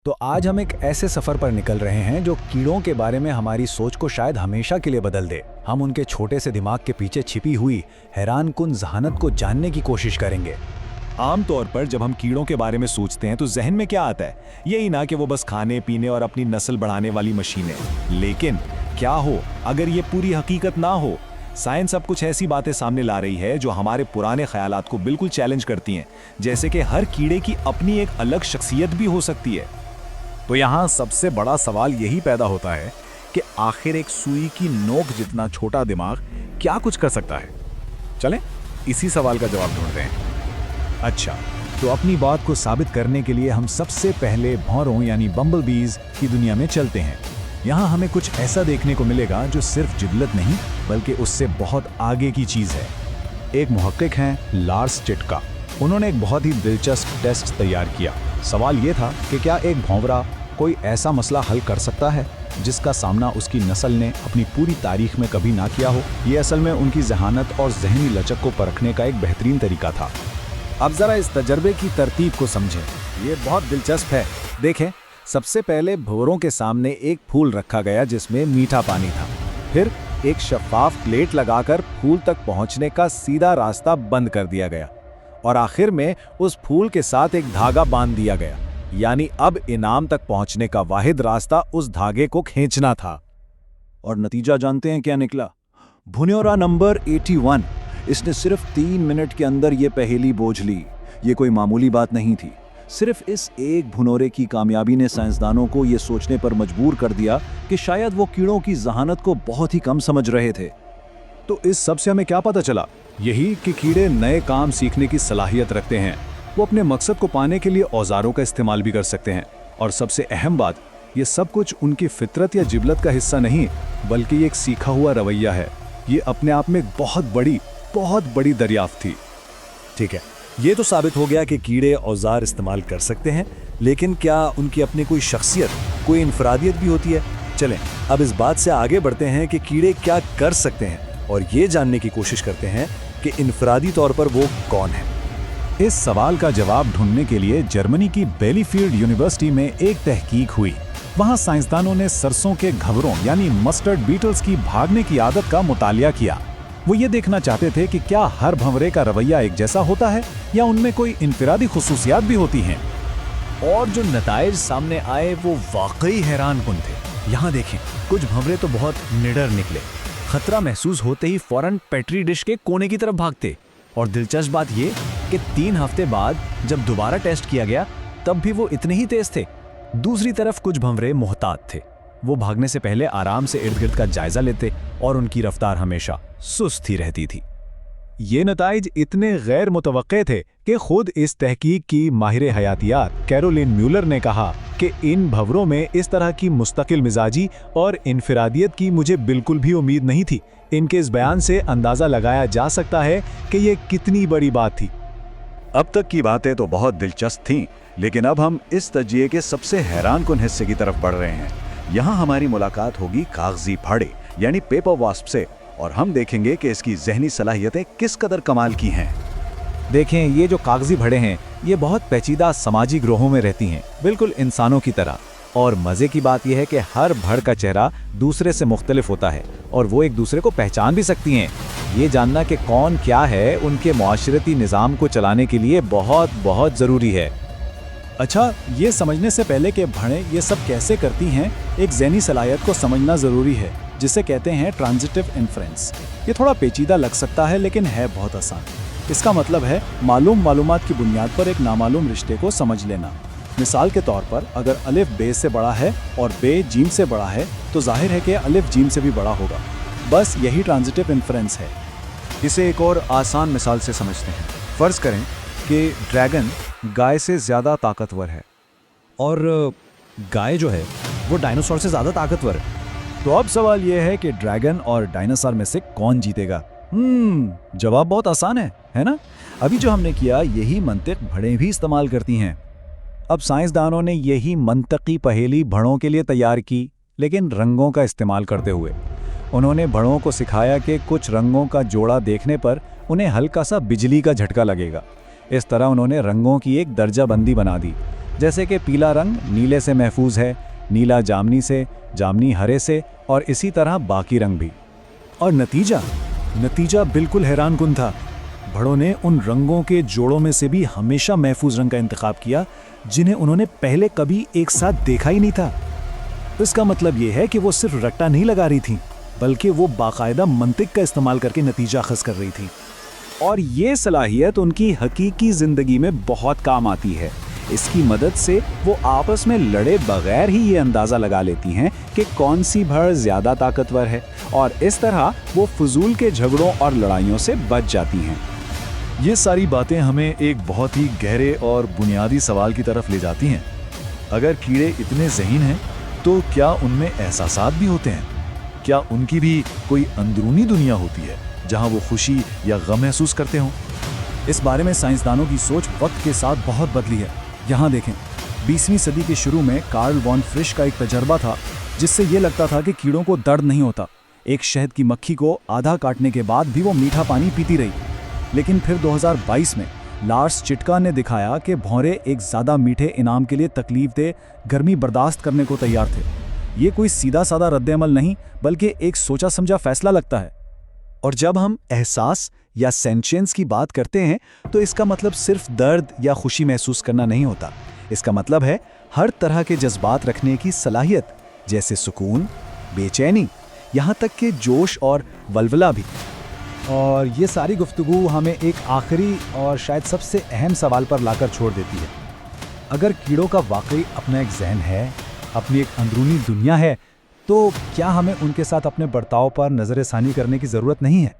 तो आज हम एक ऐसे सफर पर निकल रहे हैं जो कीड़ों के बारे में हमारी सोच को शायद हमेशा के लिए बदल दे। हम उनके छोटे से दिमाग के पीछे छिपी हुई हैरानकुन जहानत को जानने की कोशिश करेंगे। आमतौर पर जब हम कीड़ों के बारे में सोचते हैं तो जहन में क्या आता है? यही ना कि वो बस खाने पीने और अपनी नस्ल बढ़ाने वाली मशीनें। लेकिन क्या हो अगर ये पूरी हकीकत ना हो? साइंस अब कुछ ऐसी बातें सामने ला रही है जो हमारे पुराने ख्यालात को बिल्कुल चैलेंज करती हैं, जैसे कि हर कीड़े की अपनी एक अलग शख्सियत भी हो सकती है। तो यहाँ सबसे बड़ा सवाल यही पैदा होता है कि आखिर एक सुई की नोक जितना छोटा दिमाग क्या कुछ कर सकता है। चलें इसी सवाल का जवाब ढूंढते हैं। अच्छा, तो अपनी बात को साबित करने के लिए हम सबसे पहले भौरों यानी बम्बलबीज की दुनिया में चलते हैं। यहाँ हमें कुछ ऐसा देखने को मिलेगा जो सिर्फ जिबलत नहीं बल्कि उससे बहुत आगे की चीज़ है। एक मुहक्किक हैं लार्स चिटका। उन्होंने एक बहुत ही दिलचस्प टेस्ट तैयार किया। सवाल ये था कि क्या एक भौंवरा कोई ऐसा मसला हल कर सकता है जिसका सामना उसकी नस्ल ने अपनी पूरी तारीख में कभी ना किया हो। ये असल में उनकी जहानत और जहनी लचक को परखने का एक बेहतरीन तरीका था। अब जरा इस तजर्बे की तरतीब को समझें, ये बहुत दिलचस्प है। देखें, सबसे पहले भौरों के सामने एक फूल रखा गया जिसमें मीठा पानी था। फिर एक शफाफ प्लेट लगाकर फूल तक पहुंचने का सीधा रास्ता बंद कर दिया गया और आखिर में उस फूल के साथ एक धागा बांध दिया गया, यानी अब इनाम तक पहुंचने का वाहिद रास्ता उस धागे को खींचना था। और नतीजा जानते हैं क्या निकला? भुनोरा नंबर 81। इसने सिर्फ 3 मिनट के अंदर ये पहेली बोझ ली। ये कोई मामूली बात नहीं थी। सिर्फ इस एक भुनोरे की कामयाबी ने साइंसदानों को ये सोचने पर मजबूर कर दिया कि शायद वो कीड़ों की जहानत को बहुत ही कम समझ रहे थे। तो इस सब से हमें क्या पता चला? यही कि कीड़े नए काम सीखने की सलाहियत रखते हैं। वो अपने मकसद को पाने के लिए औजारों का इस्तेमाल भी कर सकते हैं। और सबसे अहम बात, ये सब कुछ उनकी फितरत या जिबलत का हिस्सा नहीं बल्कि ये एक सीखा हुआ रवैया है। ये अपने आप में एक बहुत बड़ी दरियाफ्त थी। ठीक है, ये तो साबित हो गया कि कीड़े औजार इस्तेमाल कर सकते हैं, लेकिन क्या उनकी अपनी कोई शख्सियत, कोई इनफरादियत भी होती है? चलें अब इस बात से आगे बढ़ते हैं कि कीड़े क्या कर सकते हैं और ये जानने की कोशिश करते हैं कि इनफरादी तौर पर वो कौन है। इस सवाल का जवाब ढूंढने के लिए जर्मनी की बेलीफील्ड यूनिवर्सिटी में एक तहकीक हुई। वहां साइंसदानों ने सरसों के घबरों यानी मस्टर्ड बीटल्स की भागने की आदत का मुतालिया किया। वो ये देखना चाहते थे कि क्या हर भंवरे का रवैया एक जैसा होता है या उनमें कोई इनफरादी खुसूसियात भी होती हैं। और जो नताइज सामने आए वो वाकई हैरानकुन थे। यहाँ देखें, कुछ भंवरे तो बहुत निडर निकले। खतरा महसूस होते ही फौरन पेट्री डिश के कोने की तरफ भागते। और दिलचस्प बात ये कि 3 हफ्ते बाद जब दोबारा टेस्ट किया गया तब भी वो इतने ही तेज थे। दूसरी तरफ कुछ भंवरे मोहतात थे। वो भागने से पहले आराम से इर्द गिर्द का जायजा लेते और उनकी रफ्तार हमेशा सुस्त ही रहती थी। ये नताइज इतने गैर मुतवक्के थे कि खुद इस तहकीक की माहिर हयातियात कैरोलिन म्यूलर ने कहा कि इन भंवरों में इस तरह की मुस्तकिल मिजाजी और इनफरादियत की मुझे बिल्कुल भी उम्मीद नहीं थी। इनके इस बयान से अंदाज़ा लगाया जा सकता है कि ये कितनी बड़ी बात थी। अब तक की बातें तो बहुत दिलचस्प थीं, लेकिन अब हम इस तजिए के सबसे हैरानकुन हिस्से की तरफ बढ़ रहे हैं। यहाँ हमारी मुलाकात होगी कागजी फाड़े यानी पेपर वास्प से, और हम देखेंगे कि इसकी जहनी सलाहियतें किस कदर कमाल की हैं। देखें, ये जो कागजी भड़े हैं ये बहुत पेचीदा समाजी ग्रोहों में रहती हैं, बिल्कुल इंसानों की तरह। और मज़े की बात यह है कि हर भड़ का चेहरा दूसरे से मुख्तलिफ होता है और वो एक दूसरे को पहचान भी सकती हैं। ये जानना कि कौन क्या है उनके मुआशरती निज़ाम को चलाने के लिए बहुत ज़रूरी है। अच्छा, ये समझने से पहले कि भड़ें ये सब कैसे करती हैं, एक ज़हनी सलाहियत को समझना ज़रूरी है जिसे कहते हैं ट्रांजिटिव इन्फ्रेंस। ये थोड़ा पेचीदा लग सकता है लेकिन है बहुत आसान। इसका मतलब है मालूम मालूमात की बुनियाद पर एक नामालूम रिश्ते को समझ लेना। मिसाल के तौर पर अगर अलिफ बे से बड़ा है और बे जीम से बड़ा है तो जाहिर है कि अलिफ जीम से भी बड़ा होगा। बस यही ट्रांजिटिव इन्फ्रेंस है। इसे एक और आसान मिसाल से समझते हैं। फ़र्ज़ करें कि ड्रैगन गाय से ज़्यादा ताकतवर है और गाय जो है वो डायनासोर से ज़्यादा ताकतवर है। तो अब सवाल यह है कि ड्रैगन और डायनासोर में से कौन जीतेगा? जवाब बहुत आसान है ना? अभी जो हमने किया यही मंतिक भड़ें भी इस्तेमाल करती हैं। अब साइंसदानों ने यही मंतकी पहेली भड़ों के लिए तैयार की, लेकिन रंगों का इस्तेमाल करते हुए। उन्होंने भड़ों को सिखाया कि कुछ रंगों का जोड़ा देखने पर उन्हें हल्का सा बिजली का झटका लगेगा। इस तरह उन्होंने रंगों की एक दर्जाबंदी बना दी। जैसे कि पीला रंग नीले से महफूज है, नीला जामनी से, जामनी हरे से, और इसी तरह बाकी रंग भी। और नतीजा बिल्कुल हैरानकुन था। भड़ों ने उन रंगों के जोड़ों में से भी हमेशा महफूज रंग का इंतखाब किया जिन्हें उन्होंने पहले कभी एक साथ देखा ही नहीं था। इसका मतलब यह है कि वो सिर्फ रट्टा नहीं लगा रही थी, बल्कि वो बाकायदा मंतिक का इस्तेमाल करके नतीजा अखज़ कर रही थी। और ये सलाहियत उनकी हकीकी ज़िंदगी में बहुत काम आती है। इसकी मदद से वो आपस में लड़े बगैर ही ये अंदाज़ा लगा लेती हैं कि कौन सी भड़ ज़्यादा ताकतवर है, और इस तरह वो फजूल के झगड़ों और लड़ाइयों से बच जाती हैं। ये सारी बातें हमें एक बहुत ही गहरे और बुनियादी सवाल की तरफ ले जाती हैं। अगर कीड़े इतने ज़हीन हैं तो क्या उनमें एहसासात भी होते हैं? क्या उनकी भी कोई अंदरूनी दुनिया होती है जहां वो खुशी या गम महसूस करते हों? इस बारे में साइंसदानों की सोच वक्त के साथ बहुत बदली है। यहाँ देखें, 20वीं सदी के शुरू में कार्ल वॉन फ्रिश का एक तजर्बा था जिससे ये लगता था कि कीड़ों को दर्द नहीं होता। एक शहद की मक्खी को आधा काटने के बाद भी वो मीठा पानी पीती रही। लेकिन फिर 2022 में लार्स चिटका ने दिखाया कि भौरे एक ज़्यादा मीठे इनाम के लिए तकलीफदेह गर्मी बर्दाश्त करने को तैयार थे। ये कोई सीधा साधा रद्द-ए-अमल नहीं, बल्कि एक सोचा समझा फैसला लगता है। और जब हम एहसास या सेंशियंस की बात करते हैं तो इसका मतलब सिर्फ दर्द या खुशी महसूस करना नहीं होता। इसका मतलब है हर तरह के जज्बात रखने की सलाहियत, जैसे सुकून, बेचैनी, यहाँ तक कि जोश और वल्वला भी। और ये सारी गुफ्तगू हमें एक आखिरी और शायद सबसे अहम सवाल पर लाकर छोड़ देती है। अगर कीड़ों का वाकई अपना एक जहन है, अपनी एक अंदरूनी दुनिया है, तो क्या हमें उनके साथ अपने बर्ताव पर नज़र-ए-सानी करने की ज़रूरत नहीं है?